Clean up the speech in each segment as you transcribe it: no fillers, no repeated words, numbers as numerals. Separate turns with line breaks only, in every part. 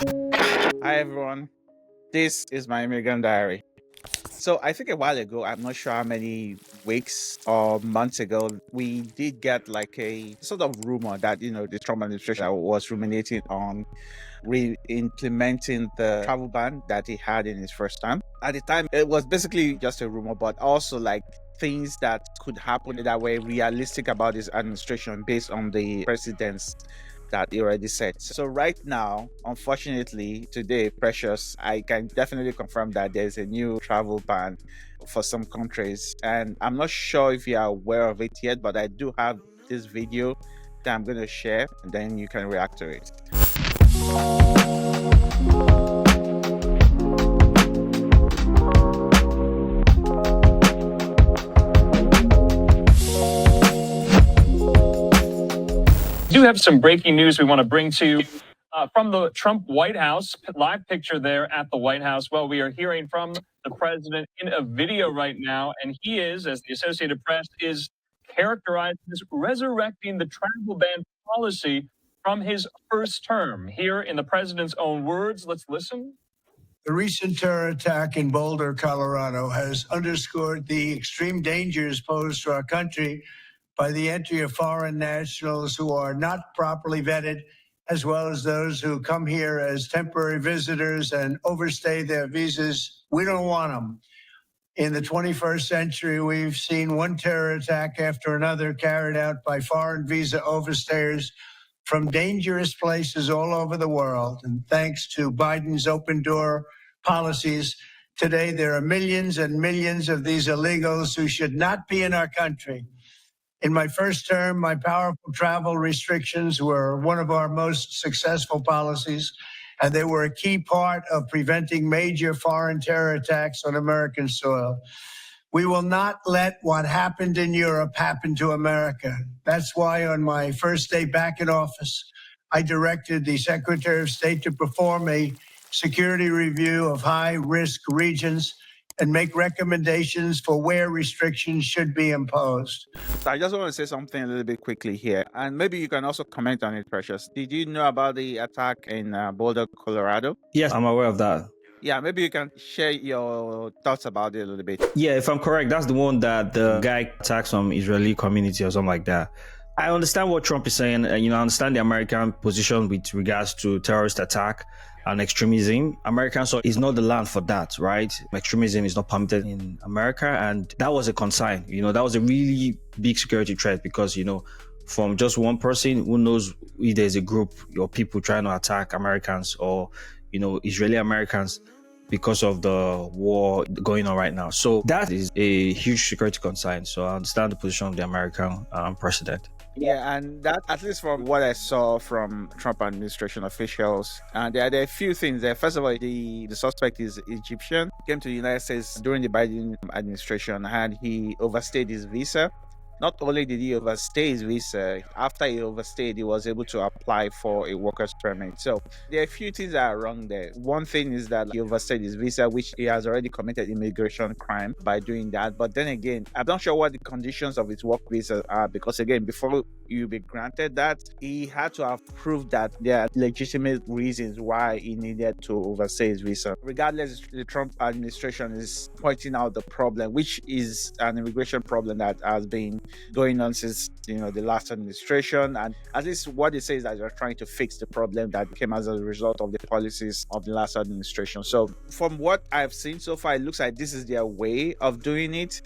Hi everyone, this is my immigrant diary. So I think a while ago, I'm not sure how many weeks or months ago, we did get like a sort of rumor that the Trump administration was ruminating on re-implementing the travel ban that he had in his first term. At the time, it was basically just a rumor, but also like things that could happen that were realistic about his administration based on the precedents that he already set. So right now, unfortunately, today, Precious, I can definitely confirm that there's a new travel ban for some countries. And I'm not sure if you are aware of it yet, but I do have this video that I'm going to share, and then you can react to it.
We do have some breaking news we want to bring to you from the Trump White House. Live picture there at the White House. Well, we are hearing from the president in a video right now, and he is, as the Associated Press is characterized as resurrecting the travel ban policy from his first term. Here in the president's own words, let's listen.
The recent terror attack in Boulder, Colorado, has underscored the extreme dangers posed to our country by the entry of foreign nationals who are not properly vetted, as well as those who come here as temporary visitors and overstay their visas. We don't want them. In the 21st century, we've seen one terror attack after another carried out by foreign visa overstayers from dangerous places all over the world. And thanks to Biden's open door policies, today there are millions and millions of these illegals who should not be in our country. In my first term, my powerful travel restrictions were one of our most successful policies, and they were a key part of preventing major foreign terror attacks on American soil. We will not let what happened in Europe happen to America. That's why on my first day back in office, I directed the Secretary of State to perform a security review of high-risk regions and make recommendations for where restrictions should be imposed.
So I just want to say something a little bit quickly here, and maybe you can also comment on it, Precious. Did you know about the attack in Boulder, Colorado?
Yes, I'm aware of that.
Yeah, maybe you can share your thoughts about it a little bit.
Yeah, if I'm correct, that's the one that the guy attacked some Israeli community or something like that. I understand what Trump is saying. I understand the American position with regards to terrorist attack and extremism. American soil is not the land for that, right? Extremism is not permitted in America. And that was a concern. That was a really big security threat because, from just one person, who knows if there's a group or people trying to attack Americans or, Israeli Americans because of the war going on right now. So that is a huge security concern. So I understand the position of the American president.
Yeah, and that, at least from what I saw from Trump administration officials, there are a few things there. First of all, the suspect is Egyptian, came to the United States during the Biden administration, and he overstayed his visa. Not only did he overstay his visa, after he overstayed, he was able to apply for a worker's permit. So there are a few things that are wrong there. One thing is that he overstayed his visa, which he has already committed immigration crime by doing that. But then again, I'm not sure what the conditions of his work visa are, because again, before you be granted that, he had to have proved that there are legitimate reasons why he needed to overstay his visa. Regardless, the Trump administration is pointing out the problem, which is an immigration problem that has been going on since the last administration, and at least what they say is that they're trying to fix the problem that came as a result of the policies of the last administration. So from what I've seen so far, it looks like this is their way of doing it,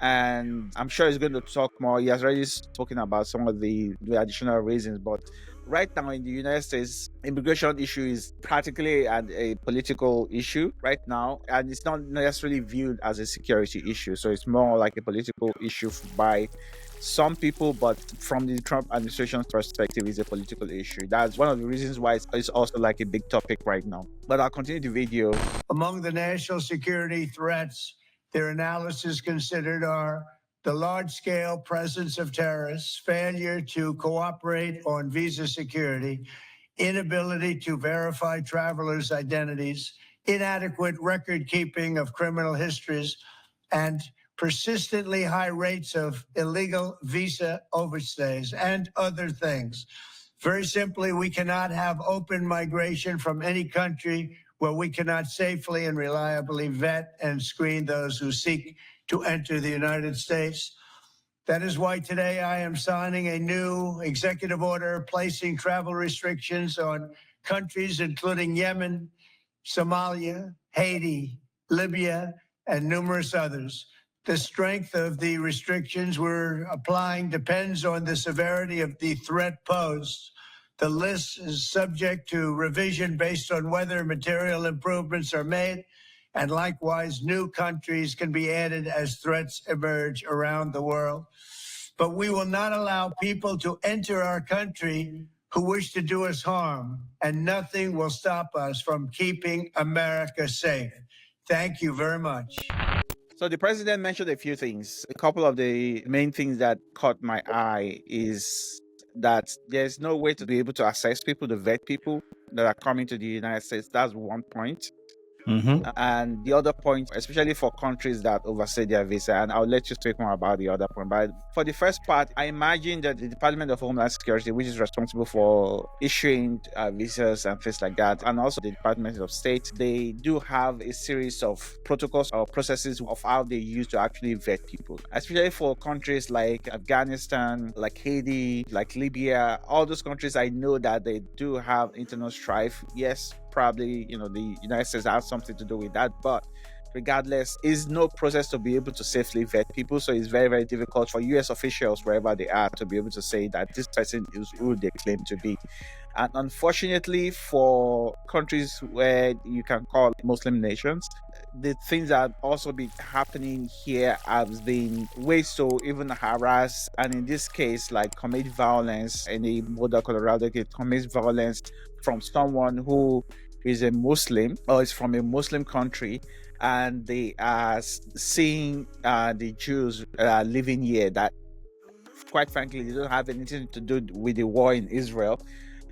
and I'm sure he's going to talk more. He has already spoken about some of the additional reasons, but right now in the United States, immigration issue is practically a political issue right now, and it's not necessarily viewed as a security issue. So it's more like a political issue by some people, but from the Trump administration's perspective, it's a political issue. That's one of the reasons why it's also like a big topic right now. But I'll continue the video.
Among the national security threats, their analysis considered are the large-scale presence of terrorists, failure to cooperate on visa security, inability to verify travelers' identities, inadequate record-keeping of criminal histories, and persistently high rates of illegal visa overstays, and other things. Very simply, we cannot have open migration from any country where we cannot safely and reliably vet and screen those who seek to enter the United States. That is why today I am signing a new executive order placing travel restrictions on countries including Yemen, Somalia, Haiti, Libya, and numerous others. The strength of the restrictions we're applying depends on the severity of the threat posed. The list is subject to revision based on whether material improvements are made, and likewise, new countries can be added as threats emerge around the world. But we will not allow people to enter our country who wish to do us harm, and nothing will stop us from keeping America safe. Thank you very much.
So the president mentioned a few things. A couple of the main things that caught my eye is that there's no way to be able to assess people, to vet people that are coming to the United States. That's one point. And the other point, especially for countries that overstay their visa, and I'll let you speak more about the other point. But for the first part, I imagine that the Department of Homeland Security, which is responsible for issuing visas and things like that, and also the Department of State, they do have a series of protocols or processes of how they use to actually vet people, especially for countries like Afghanistan, like Haiti, like Libya. All those countries, I know that they do have internal strife. Yes, probably, the United States has something to do with that, but regardless, is no process to be able to safely vet people. So it's very, very difficult for US officials, wherever they are, to be able to say that this person is who they claim to be. And unfortunately, for countries where you can call Muslim nations, the things that also been happening here have been ways to even harass, and in this case, like commit violence. In the Boulder, Colorado case, commit violence from someone who is a Muslim or is from a Muslim country, and they are seeing the Jews living here that, quite frankly, they don't have anything to do with the war in Israel.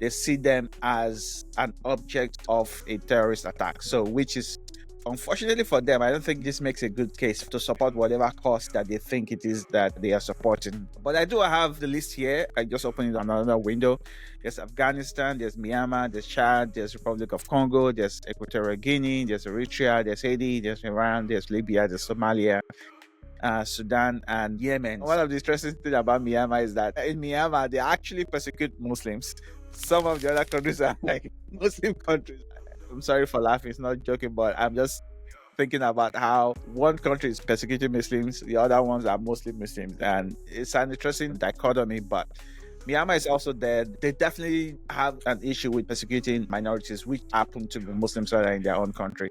They see them as an object of a terrorist attack. So, which is, unfortunately for them, I don't think this makes a good case to support whatever cause that they think it is that they are supporting. But I do have the list here. I just opened it on another window. There's Afghanistan, there's Myanmar, there's Chad, there's Republic of Congo, there's Equatorial Guinea, there's Eritrea, there's Haiti, there's Iran, there's Libya, there's Somalia, Sudan, and Yemen. One of the interesting things about Myanmar is that in Myanmar, they actually persecute Muslims. Some of the other countries are like Muslim countries. I'm sorry for laughing, it's not joking, but I'm just thinking about how one country is persecuting Muslims, the other ones are mostly Muslims, and it's an interesting dichotomy. But Myanmar is also there. They definitely have an issue with persecuting minorities, which happen to be Muslims that are in their own country.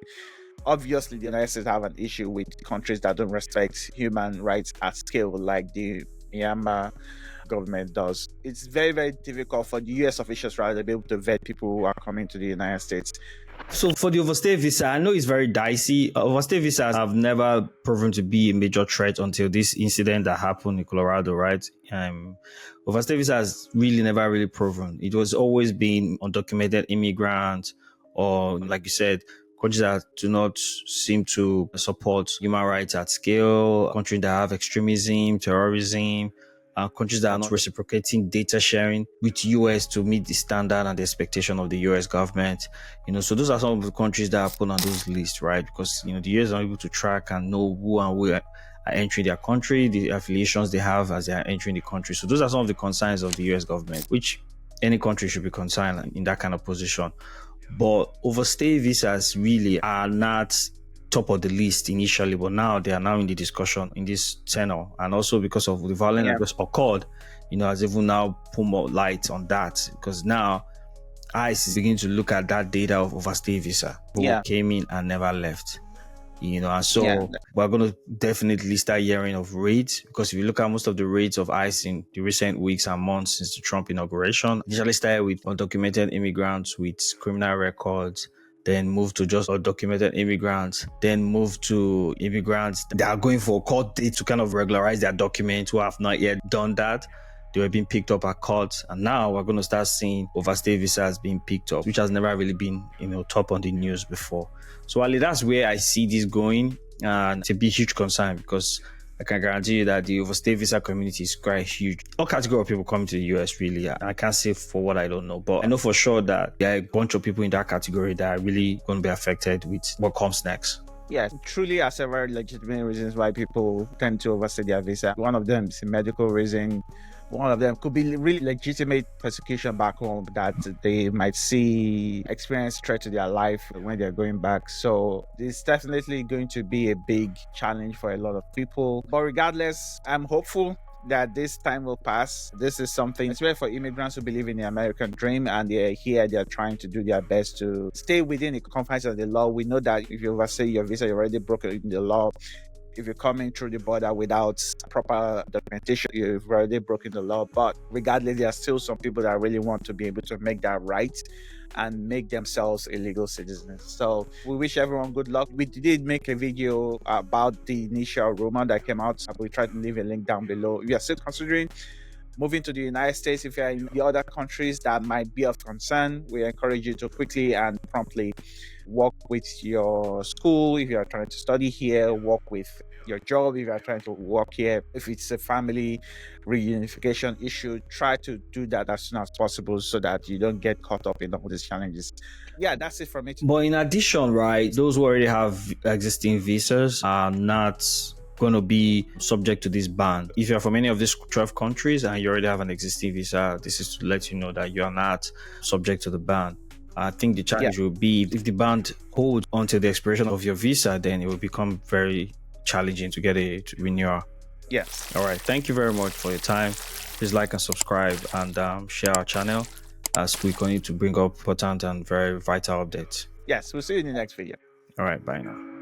Obviously, the United States have an issue with countries that don't respect human rights at scale, like the Myanmar government does. It's very, very difficult for the US officials rather to be able to vet people who are coming to the United States.
So for the overstay visa, I know it's very dicey. Overstay visas have never proven to be a major threat until this incident that happened in Colorado, right? Overstay visa has never really proven. It was always been undocumented immigrants, or like you said, countries that do not seem to support human rights at scale, countries that have extremism, terrorism, countries that are not reciprocating data sharing with US to meet the standard and the expectation of the US government. So those are some of the countries that are put on those lists, right? Because, the US are able to track and know who and where are entering their country, the affiliations they have as they are entering the country. So those are some of the concerns of the US government, which any country should be concerned in that kind of position. But overstay visas really are not top of the list initially, but now they are now in the discussion in this tenor, and also because of the violence that was occurred, has even now put more light on that, because now ICE is beginning to look at that data of overstay visa who came in and never left, and so we're going to definitely start hearing of raids, because if you look at most of the raids of ICE in the recent weeks and months since the Trump inauguration, initially started with undocumented immigrants with criminal records, then move to just undocumented immigrants, then move to immigrants that are going for a court date to kind of regularize their documents who have not yet done that. They were being picked up at court, and now we're going to start seeing overstay visas being picked up, which has never really been, top on the news before. So Ali, that's where I see this going, and it's a big, huge concern, because I can guarantee you that the overstay visa community is quite huge. All category of people coming to the US really. I can't say for what I don't know, but I know for sure that there are a bunch of people in that category that are really going to be affected with what comes next.
Yeah, truly are several legitimate reasons why people tend to overstay their visa. One of them is a medical reason. One of them could be really legitimate persecution back home that they might see experience threat to their life when they're going back. So it's definitely going to be a big challenge for a lot of people. But regardless, I'm hopeful that this time will pass. This is something, especially for immigrants who believe in the American dream and they're here, they're trying to do their best to stay within the confines of the law. We know that if you overstay your visa, you're already broken the law. If you're coming through the border without proper documentation, you've already broken the law. But regardless, there are still some people that really want to be able to make that right and make themselves illegal citizens. So we wish everyone good luck. We did make a video about the initial rumor that came out. We tried to leave a link down below. If you are still considering moving to the United States, if you're in the other countries that might be of concern, we encourage you to quickly and promptly work with your school. If you are trying to study here, work with your job. If you are trying to work here, if it's a family reunification issue, try to do that as soon as possible so that you don't get caught up in all these challenges. Yeah, that's it from me.
But in addition, right, those who already have existing visas are not going to be subject to this ban. If you're from any of these 12 countries and you already have an existing visa, this is to let you know that you are not subject to the ban. I think the challenge will be if the ban holds until the expiration of your visa, then it will become very challenging to get a renewal.
Yes.
All right. Thank you very much for your time. Please like and subscribe and share our channel as we continue to bring up important and very vital updates.
Yes, we'll see you in the next video.
All right. Bye now.